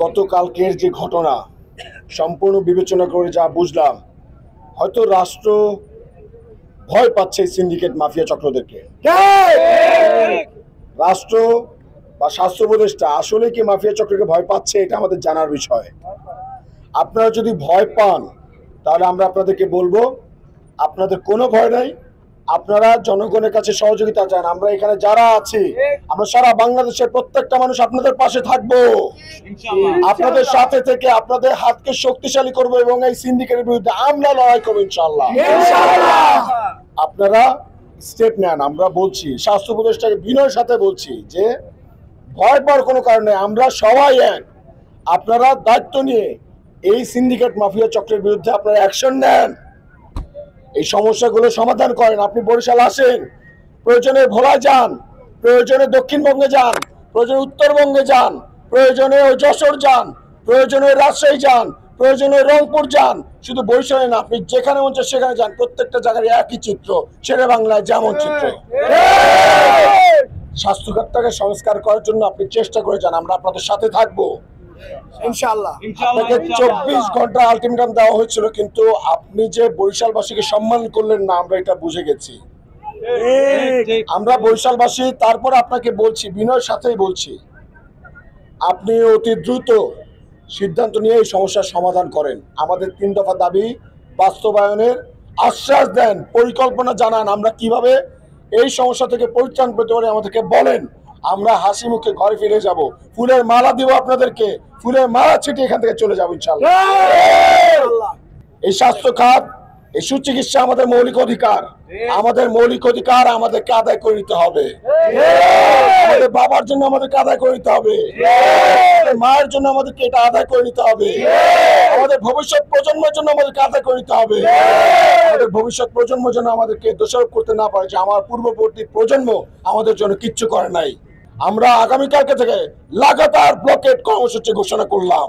গতকালকের যে ঘটনা সম্পূর্ণ বিবেচনা করে যা বুঝলাম, হয়তো রাষ্ট্র ভয় পাচ্ছে এই সিন্ডিকেট মাফিয়া চক্রদেরকে। রাষ্ট্র বা স্বাস্থ্য উপদেষ্টা আসলে কি মাফিয়া চক্রকে ভয় পাচ্ছে, এটা আমাদের জানার বিষয়। আপনারা যদি ভয় পান তাহলে আমরা আপনাদেরকে বলবো আপনাদের কোনো ভয় নাই, আপনারা জনগণের কাছে সহযোগিতা চান। আমরা এখানে যারা আছি, আমরা সারা বাংলাদেশের প্রত্যেকটা মানুষ আপনাদের পাশে থাকবো, আপনাদের সাথে থেকে আপনাদের হাতকে শক্তিশালী করব এবং এই সিন্ডিকেটের বিরুদ্ধে আমরা লড়াই করবো ইনশাআল্লাহ। আপনারা স্টেপ নেন। আমরা বলছি, স্বাস্থ্য উপদেষ্টাকে বিনয়ের সাথে বলছি যে ভয় পাওয়ার কোনো কারণ নেই, আমরা সবাই এক। আপনারা দায়িত্ব নিয়ে এই সিন্ডিকেট মাফিয়া চক্রের বিরুদ্ধে আপনারা অ্যাকশন নেন, এই সমস্যাগুলো সমাধান করেন। আপনি বরিশাল আসেন, প্রয়োজনে ভোলায় যান, প্রয়োজনে দক্ষিণবঙ্গে যান, প্রয়োজনে উত্তরবঙ্গে যান, প্রয়োজনে যশোর যান, প্রয়োজনে রাজশাহী যান, প্রয়োজনে রংপুর যান। শুধু বরিশালে না, আপনি যেখানে মন চায় সেখানে যান, প্রত্যেকটা জায়গায় একই চিত্র, শেরে বাংলায় যেমন চিত্র। স্বাস্থ্য খাতটাকে সংস্কার করার জন্য আপনি চেষ্টা করে যান, আমরা আপনাদের সাথে থাকবো ইনশাআল্লাহ। আপনাকে 24 ঘন্টা আলটিমেটাম দেওয়া হয়েছিল, কিন্তু আপনি যে বরিশালবাসীকে সম্মান করলেন না, আমরা এটা বুঝে গেছি। আমরা বরিশালবাসী, তারপর আপনাকে বলছি, বিনয়ের সাথেই বলছি, আপনি অতি দ্রুত সিদ্ধান্ত নিয়ে এই সমস্যার সমাধান করেন। আমাদের 3 দফা দাবি বাস্তবায়নের আশ্বাস দেন, পরিকল্পনা জানান, আমরা কিভাবে এই সমস্যা থেকে পরিত্রাণ পেতে পারি আমাদেরকে বলেন। আমরা হাসি মুখে ঘরে ফিরে যাব, ফুলের মালা দিব আপনাদেরকে, ফুলের মালা ছিটিয়ে এখান থেকে চলে যাবো ইনশাআল্লাহ। এই স্বাস্থ্য খাত, এই সুচিকিৎসা আমাদের মৌলিক অধিকার, আমাদের মৌলিক অধিকার আমাদেরকে আদায় করে নিতে হবে। আমাদের বাবার জন্য আমাদেরকে আদায় করে নিতে হবে, মায়ের জন্য আমাদেরকে এটা আদায় করে নিতে হবে, আমাদের ভবিষ্যৎ প্রজন্মের জন্য আমাদেরকে আদায় করে নিতে হবে। আমাদের ভবিষ্যৎ প্রজন্মের জন্য আমাদেরকে দোষারোপ করতে না পারে যে আমার পূর্ববর্তী প্রজন্ম আমাদের জন্য কিচ্ছু করে নাই। আমরা আগামীকালকে থেকে লাগাতার ব্লকেট কর্মসূচি ঘোষণা করলাম।